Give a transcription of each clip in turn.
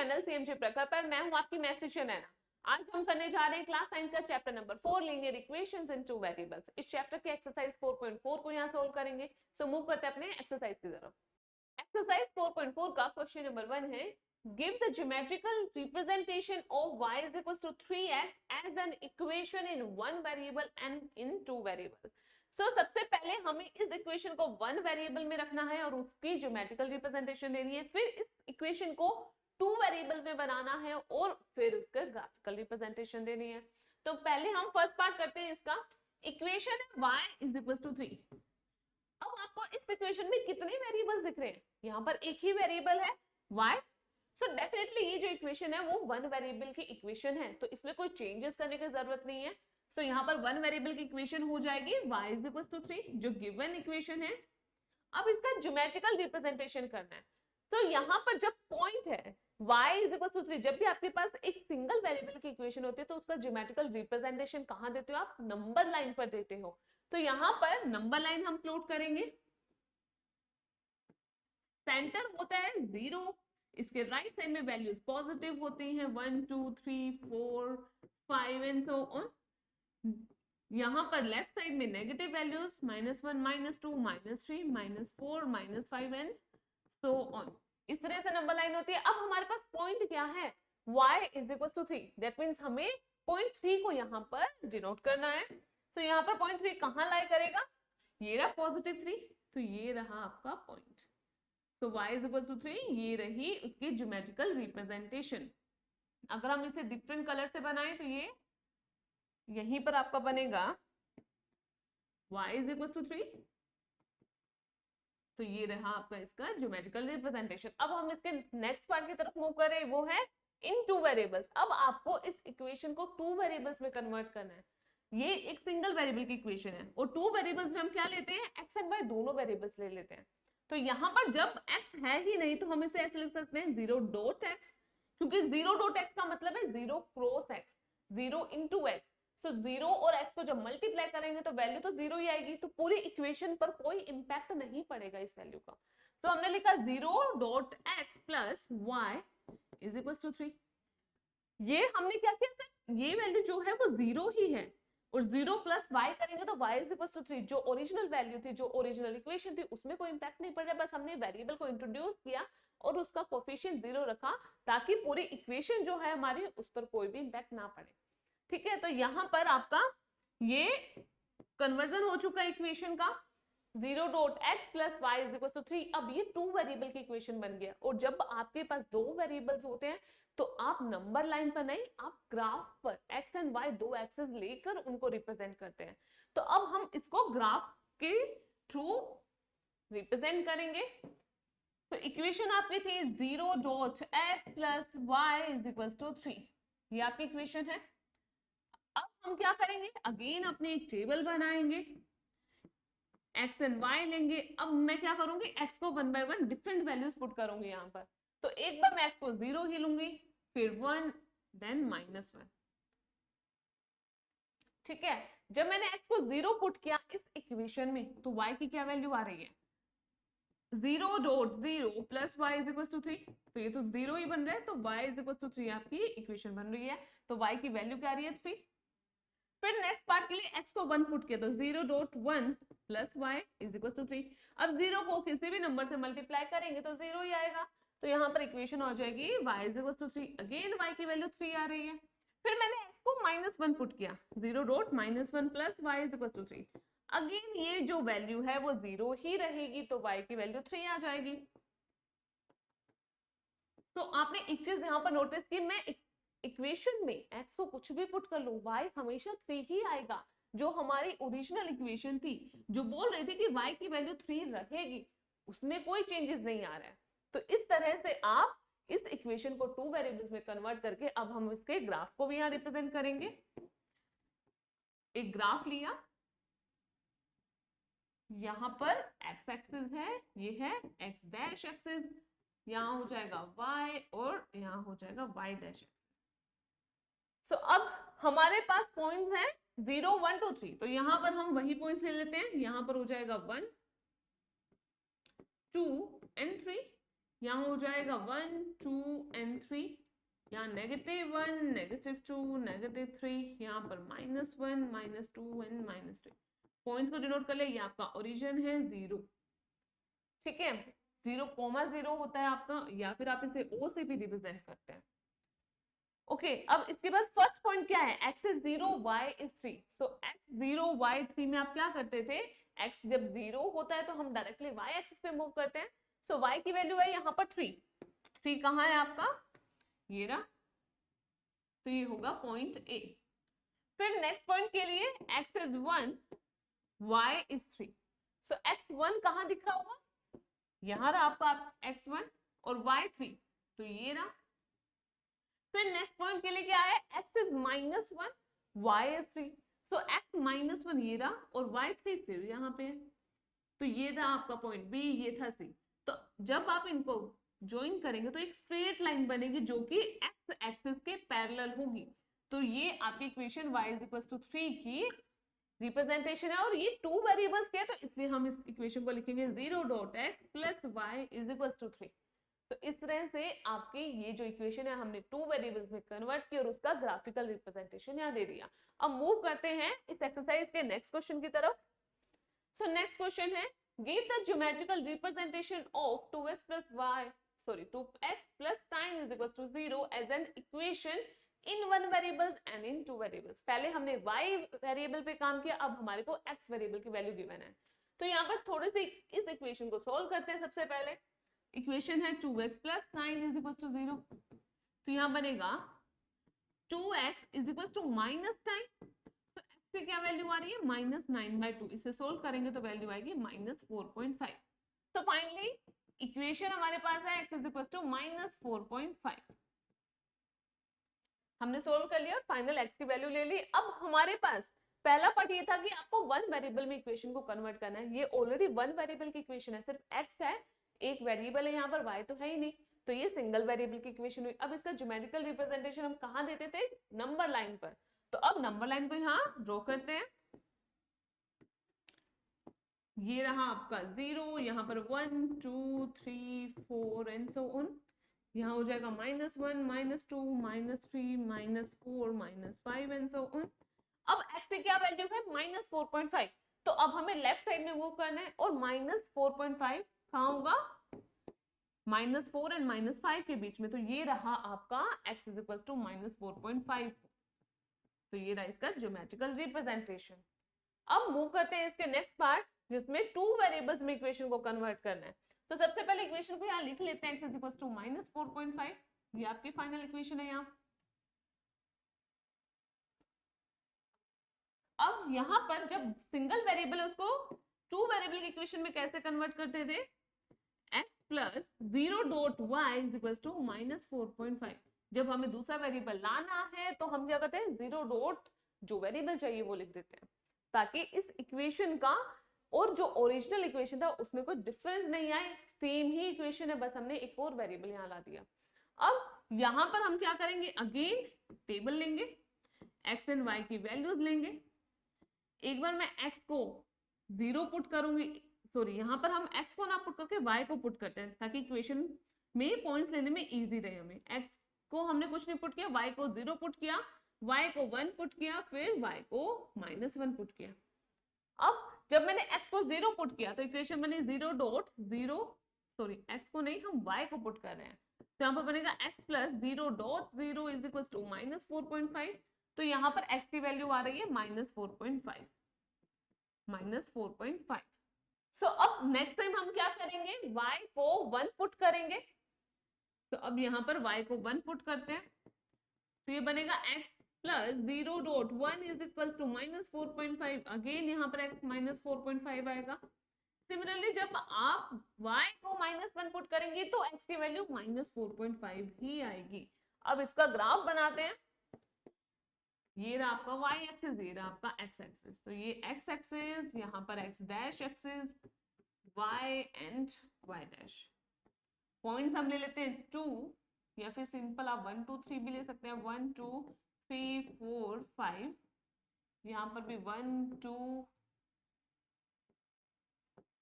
Channel CMG प्रखर पर। मैं हूं आपकी मैथ टीचर नैना। आज हम करने जा रहे हैं क्लास 9 का चैप्टर नंबर 4 लीनियर इक्वेशंस इन टू वेरिएबल्स। इस चैप्टर के एक्सरसाइज 4.4 को यहाँ सोल्व करेंगे। सो मूव करते हैं अपने एक्सरसाइज की तरफ। एक्सरसाइज 4.4 का क्वेश्चन नंबर 1 है, give the geometrical representation of y is equals to 3x as an equation in one variable and in two variables। सो सबसे पहले हमें इस इक्वेशन को वन वेरिएबल में रखना है और उसकी ज्योमेट्रिकल रिप्रेजेंटेशन देनी है, फिर इस इक्वेशन को टू वेरिएबल्स में बनाना है और फिर उसका ग्राफिकल रिप्रेजेंटेशन देनी है। तो पहले हम फर्स्ट पार्ट करते हैं। इसका इक्वेशन है y is equals to 3। अब आपको इस इक्वेशन में कितने वेरिएबल्स दिख रहे हैं? यहाँ पर एक ही वेरिएबल है y। सो डेफिनेटली ये जो इक्वेशन है वो वन वेरिएबल की इक्वेशन है, तो इसमें कोई चेंजेस करने की जरूरत नहीं है। सो यहाँ पर वन वेरिएबल की इक्वेशन हो जाएगी y is equals to 3 जो गिवन इक्वेशन है। अब इसका ज्योमेट्रिकल रिप्रेजेंटेशन करना है। तो यहाँ पर जब पॉइंट है y is equals to 3, जब भी आपके पास एक सिंगल वेरिएबल की इक्वेशन होती है तो उसका ज्योमेट्रिकल रिप्रेजेंटेशन कहाँ देते हो आप? नंबर लाइन पर देते हो। तो यहाँ पर नंबर लाइन हम प्लॉट करेंगे। सेंटर होता है 0, इसके राइट साइड में वैल्यूज पॉजिटिव होती हैं 1 2 3 4 5 एंड सो ऑन। यहाँ पर लेफ्ट साइड में negative values -1 -2 -3 -4 -5 and so on. इस तरह से नंबर लाइन होती है। अब हमारे पास पॉइंट क्या है? y is equals to 3। That means हमें पॉइंट 3 को यहाँ पर डिनोट करना है। तो यहाँ पर पॉइंट 3 कहाँ लाई करेगा? ये रहा पॉजिटिव 3, तो ये रहा आपका पॉइंट। तो y is equals to 3 ये रही उसकी ज्योमेट्रिकल रिप्रेजेंटेशन। अगर हम इसे डिफरेंट कलर से बनाएं तो ये यहीं पर आपका बनेगा y is equals to 3। तो ये रहा आपका इसका ज्योमेट्रिकल रिप्रेजेंटेशन। अब हम इसके नेक्स्ट पार्ट की तरफ मूव करें, वो है इन टू वेरिएबल्स। अब आपको इस इक्वेशन को टू वेरिएबल्स में कन्वर्ट करना है। ये एक सिंगल वेरिएबल की इक्वेशन है और टू वेरिएबल्स में हम क्या लेते हैं? x एंड y दोनों वेरिएबल्स ले लेते हैं। तो यहाँ पर जब x है ही नहीं तो हम इसे ऐसे लिख सकते हैं 0.x, क्योंकि 0.x का मतलब है 0 क्रॉस x, 0 इंटू x। तो 0 और x को जब मल्टीप्लाई करेंगे तो वैल्यू तो 0 ही आएगी, तो पूरी इक्वेशन पर कोई इंपैक्ट नहीं पड़ेगा इस वैल्यू का। तो हमने लिखा 0.x plus y is equal to 3। ये हमने क्या किया सर? ये वैल्यू जो है वो 0 ही है और 0 प्लस y करेंगे तो y इज इक्वल टू 3। जो ओरिजिनल वैल्यू थी, जो ओरिजिनल इक्वेशन थी, उसमें कोई इंपैक्ट नहीं पड़ रहा। बस हमने वेरिएबल को इंट्रोड्यूस किया और उसका कोफिशिएंट 0 रखा ताकि पूरी इक्वेशन जो है हमारी उस पर कोई भी इंपैक्ट ना पड़े। ठीक है, तो यहाँ पर आपका ये कन्वर्जन हो चुका है इक्वेशन का। 0.x plus y is equal to 3। अब ये टू वेरिएबल की इक्वेशन बन गया। और जब आपके पास दो वेरिएबल्स होते हैं तो आप नंबर लाइन पर नहीं, आप ग्राफ पर x एंड y दो एक्सेस लेकर उनको रिप्रेजेंट करते हैं। तो अब हम इसको ग्राफ के थ्रू रिप्रेजेंट करेंगे। तो इक्वेशन आपकी थी 0.x plus y is equal to 3। ये आपकी इक्वेशन है। अब हम क्या करेंगे? अगेन अपने एक टेबल बनाएंगे, x एंड y लेंगे। अब मैं क्या करूंगी? x को 1 बाय 1 डिफरेंट वैल्यूज पुट करूंगी यहाँ पर। तो एक बार मैं x को 0 ही लूंगी, फिर 1, देन -1। ठीक है, जब मैंने x को 0 पुट किया इस इक्वेशन में तो y की क्या वैल्यू आ रही है? 0.0 plus y is equal to 3। तो ये तो 0 ही बन रहा है, तो y इज इक्वल टू 3 आपकी इक्वेशन बन रही है। तो y की वैल्यू क्या आ रही है? 3। फिर नेक्स्ट पार्ट के लिए x को 1 पुट किया तो 0.1 plus y is equal to 3। अब 0 को किसी भी नंबर से मल्टीप्लाई करेंगे तो 0 ही आएगा। तो यहाँ पर इक्वेशन हो जाएगी y is equal to 3। Again y की वैल्यू 3 आ रही है। फिर मैंने x को -1 पुट किया, 0.-1 plus y is equal to 3। Again ये जो वैल्यू है वो 0 ही रहेगी, तो y की वैल्यू 3 आ जाएगी। तो आपने एक चीज यहाँ पर नोटिस की, मैं इक्वेशन में x को कुछ भी पुट कर लूं y हमेशा 3 ही आएगा। जो हमारी ओरिजिनल इक्वेशन थी जो बोल रही थी कि y की वैल्यू 3 रहेगी, उसमें कोई चेंजेस नहीं आ रहा है। तो इस तरह से आप इस इक्वेशन को टू वेरिएबल्स में कन्वर्ट करके अब हम इसके ग्राफ को भी यहाँ रिप्रेजेंट करेंगे। एक ग्राफ लिया, यहाँ पर x एक्सिस है, ये है x डैश एक्सिस, यहाँ हो जाएगा y और यहाँ हो जाएगा y डैश एक्सिस। सो अब हमारे पास पॉइंट्स हैं 0 1 2 3। तो यहाँ पर हम वही पॉइंट्स ले लेते हैं। यहाँ पर हो जाएगा 1 2 एंड 3। यहाँ हो जाएगा 1 2 एंड 3, यहाँ -1 -2 -3, यहाँ पर -1 -2 एंड -3। पॉइंट्स को डिनोट कर ले, ये आपका ओरिजिन है 0, ठीक है। 0,0 होता है आपका, या फिर आप इसे O से भी रिप्रेजेंट करते हैं। ओके अब इसके बाद फर्स्ट पॉइंट क्या है, x is 0 y is 3। So x 0 y 3 में आप क्या करते थे, x जब 0 होता है तो हम डायरेक्टली y एक्सिस पे मूव करते हैं। सो y की वैल्यू है यहाँ पर 3, 3 कहाँ है आपका, ये रहा, तो ये होगा पॉइंट A। फिर नेक्स्ट पॉइंट के लिए x is 1 y is 3। So x1 कहाँ दिख रहा होगा, यहाँ रहा आपका x1 और y3, तो ये रहा। फिर नेक्स्ट पॉइंट के लिए क्या है, x is -1 y is 3। So x -1 ये रहा और y3 फिर यहाँ पे है, तो ये था आपका पॉइंट B, ये था C। तो जब आप इनको ज्वाइन करेंगे तो एक स्ट्रेट लाइन बनेगी जो कि x एक्सिस के पैरेलल होगी। तो ये आपकी इक्वेशन y = 3 की रिप्रेजेंटेशन है, और ये 2 वेरिएबल्स के, तो इसलिए हम इस इक्वेशन को लिखेंगे 0.x + y = 3। तो इस तरह से आपके ये जो इक्वेशन है हमने 2 वेरिएबल्स में कन्वर्ट की और उसका ग्राफिकल रिप्रेजेंटेशन यहाँ दे दिया। अब मूव करते हैं इस एक्सरसाइज के नेक्स्ट क्वेश्चन की तरफ। सो नेक्स्ट क्वेश्चन है, give the geometrical representation of 2x + sin = 0 as an equation in 1 variables and in 2 variables. पहले हमने y वेरिएबल पे काम किया, अब हमारे को x वेरिएबल की वैल्यू गिवन है। तो यहाँ पर थोड़ी सी इस इक्वेशन को सोल्व करते हैं। सबसे पहले इक्वेशन है 2x + sin = 0, तो यहाँ बनेगा 2x = -9। तो x की क्या वैल्यू आ रही है, -9/2। इसे सोल्व करेंगे तो वैल्यू आएगी -4.5। तो फाइनली इक्वेशन हमारे पास है x = -4.5। हमने सोल्व कर लिया और फाइनल x की वैल्यू ले ली। अब हमारे पास पहला पार्ट ये था कि आपको 1 वेरिएबल में इक्वेशन को कन्वर्ट करना है। ये ऑलरेडी 1 वेरिएबल की इक्वेशन है, सिर्फ x है, एक वेरिएबल है यहाँ पर, y तो है ही नहीं, तो ये सिंगल वेरिएबल की इक्वेशन हुई। अब इसका ज्योमेट्रिकल रिप्रेजेंटेशन हम कहाँ देते थे, नंबर लाइन पर। तो अब नंबर लाइन को यहाँ ड्रॉ करते हैं। ये रहा आपका 0, यहाँ पर 1 2 3 4 एंड सो ऑन। यहाँ हो जाएगा -1 -2 -3 -4 -5 एंड सो ऑन। अब x की क्या वैल्यू है, -4.5। तो अब हमें लेफ्ट साइड में मूव करना है, और -4.5 कहाँ होगा, -4 एंड -5 के बीच में। तो ये रहा आपका x = -4.5। तो ये रहा इसका ज्योमेट्रिकल रिप्रेजेंटेशन। अब मूव करते हैं इसके नेक्स्ट पार्ट, जिसमें 2 वेरिएबल्स में इक्वेशन को कन्वर्ट करना है। तो सबसे पहले इक्वेशन को यहाँ लिख लेते हैं, x = -4.5। ये आपकी फाइनल इक्वेशन है यहाँ। अब यहाँ पर जब सिंगल वेरिएबल है उसको 2 वेरिएबल की इक्वेशन में कैसे कन्वर्ट करते थे, x + 0.y = -4.5। जब हमें दूसरा वेरिएबल लाना है तो हम क्या करते हैं, 0 डॉट जो वेरिएबल चाहिए वो लिख देते हैं, ताकि इस इक्वेशन का और जो ओरिजिनल इक्वेशन था उसमें कोई डिफरेंस नहीं आए, सेम ही इक्वेशन है, बस हमने एक और वेरिएबल यहाँ ला दिया। अब यहाँ पर हम क्या करेंगे, अगेन टेबल लेंगे, x एंड y की वैल्यूज लेंगे। एक बार मैं x को 0 पुट करूंगी, सॉरी यहाँ पर हम x को ना पुट करके y को पुट करते हैं, ताकि इक्वेशन में पॉइंट्स लेने में इजी रहे हमें। x को हमने कुछ नहीं पुट किया, y को 0 पुट किया, y को 1 पुट किया, फिर y को -1 पुट किया। अब जब मैंने x को 0 पुट किया तो इक्वेशन बनी 0.0, सॉरी x को नहीं, हम y को पुट कर रहे हैं, तो यहाँ पर बनेगा x + 0.0 = -4.5। तो यहाँ पर x की वैल्यू आ रही है -4.5, -4.5। सो अब नेक्स्ट टाइम हम क्या करेंगे, y को 1 पुट करेंगे। तो अब यहाँ पर y को 1 पुट करते हैं, तो ये बनेगा x + 0.1 = -4.5। अगेन यहाँ पर x -4.5 आएगा। सिमिलरली जब आप y को -1 पुट करेंगे तो x की वैल्यू -4.5 ही आएगी। अब इसका ग्राफ बनाते हैं। ये रहा आपका y एक्सिस, ये रहा आपका x एक्सिस। तो ये x एक्सिस, यहाँ पर x dash axis, y and y dash. Points हम ले लेते हैं 2, या फिर सिंपल आप 1 2 3 भी ले सकते हैं, 1 2 3 4 5। यहाँ पर भी 1 2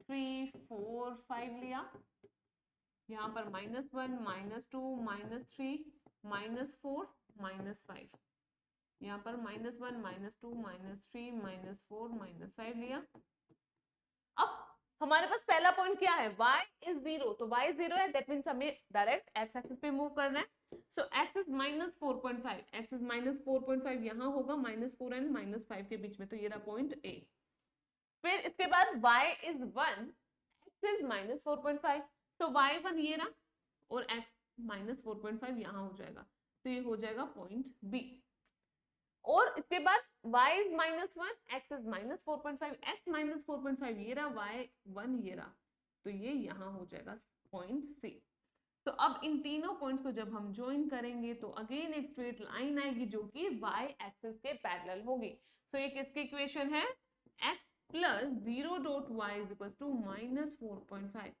3 4 5 लिया। यहाँ पर -1, -2, -3, -4, -5, यहाँ पर -1, -2, -3, -4, -5 लिया। अब हमारे पास पहला पॉइंट क्या है, y इज 0, तो y 0 है, दैट मीन्स हमें डायरेक्ट x एक्सिस पे मूव करना है। सो x इज -4.5, x इज -4.5 यहाँ होगा, -4 एंड -5 के बीच में, तो ये रहा पॉइंट A। फिर इसके बाद y इज 1, x इज -4.5, तो y1 ये रहा और x -4.5 यहाँ हो जाएगा, तो ये हो जाएगा पॉइंट B। और इसके बाद y is -1, x is -4.5, x -4.5 ये रहा, y1 ये रहा, तो ये यहाँ हो जाएगा पॉइंट C। तो अब इन तीनों पॉइंट्स को जब हम ज्वाइन करेंगे तो अगेन एक स्ट्रेट लाइन आएगी जो कि y एक्सिस के पैरेलल होगी। सो ये किसकी इक्वेशन है, x plus 0.y is equal to -4.5।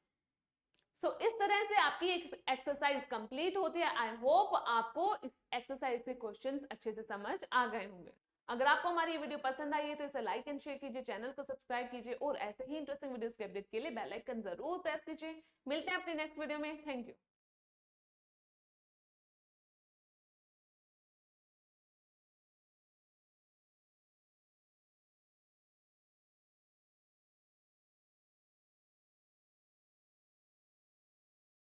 So इस तरह से आपकी एक्सरसाइज कंप्लीट होती है। आई होप आपको इस एक्सरसाइज के क्वेश्चंस अच्छे से समझ आ गए होंगे। अगर आपको हमारी ये वीडियो पसंद आई है तो इसे लाइक एंड शेयर कीजिए, चैनल को सब्सक्राइब कीजिए और ऐसे ही इंटरेस्टिंग वीडियोस के अपडेट के लिए बेल आइकन जरूर प्रेस कीजिए। मिलते हैं अपनी नेक्स्ट वीडियो में। Thank you.